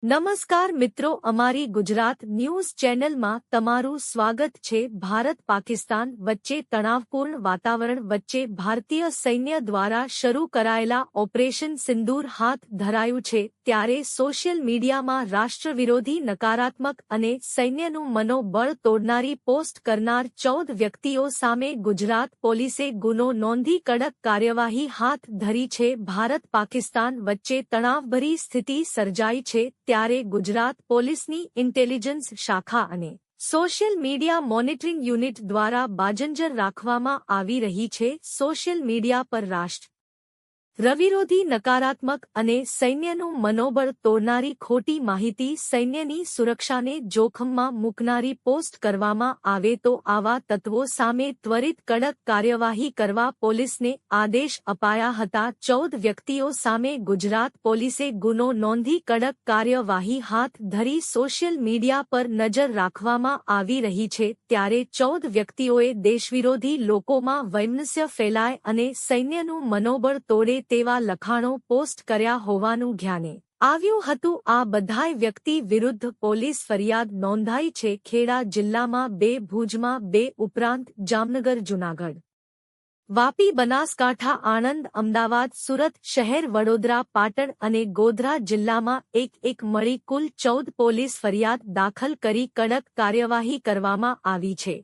નમસ્કાર મિત્રો, અમારી ગુજરાત ન્યૂઝ ચેનલમાં તમારું સ્વાગત છે। ભારત પાકિસ્તાન વચ્ચે તણાવપૂર્ણ વાતાવરણ વચ્ચે ભારતીય સૈન્ય દ્વારા શરૂ કરાયેલા ઓપરેશન સિંદૂર હાથ ધરાયું છે, ત્યારે સોશિયલ મીડિયામાં રાષ્ટ્રવિરોધી નકારાત્મક અને સૈન્યનું મનોબળ તોડનારી પોસ્ટ કરનાર 14 વ્યક્તિઓ સામે ગુજરાત પોલીસે ગુનો નોંધી કડક કાર્યવાહી હાથ ધરી છે। ભારત પાકિસ્તાન વચ્ચે તણાવભરી સ્થિતિ સર્જાઈ છે, ત્યારે ગુજરાત પોલીસની ઇન્ટેલિજન્સ શાખા અને સોશિયલ મીડિયા મોનિટરિંગ યુનિટ દ્વારા બાજંજર રાખવામાં આવી રહી છે। સોશિયલ મીડિયા પર રાષ્ટ્રવિરોધી નકારાત્મક અને સૈન્યનું મનોબળ તોડનારી ખોટી માહિતી, સૈન્યની સુરક્ષાને જોખમમાં મૂકનારી પોસ્ટ કરવામાં આવે તો આવા તત્વો સામે ત્વરિત કડક કાર્યવાહી કરવા પોલીસને આદેશ અપાયા હતા। 14 વ્યક્તિઓ સામે ગુજરાત પોલીસે ગુનો નોંધી કડક કાર્યવાહી હાથ ધરી સોશિયલ મીડિયા પર નજર રાખવામાં આવી રહી છે, ત્યારે 14 વ્યક્તિઓએ દેશવિરોધી લોકોમાં વૈમનસ્ય ફેલાય અને સૈન્યનું મનોબળ તોડે તેવા લખાણો પોસ્ટ કર્યા હોવાનું ધ્યાને આવ્યું હતું। આ બધાય વ્યક્તિ વિરુદ્ધ પોલીસ ફરિયાદ નોંધાઈ છે। ખેડા જિલ્લામાં 2, ભુજમાં 2 ઉપરાંત જામનગર, જૂનાગઢ, વાપી, બનાસકાંઠા, આણંદ, અમદાવાદ, સુરત શહેર, વડોદરા, પાટણ અને ગોધરા જિલ્લામાં એક મળી કુલ 14 પોલીસ ફરિયાદ દાખલ કરી કડક કાર્યવાહી કરવામાં આવી છે।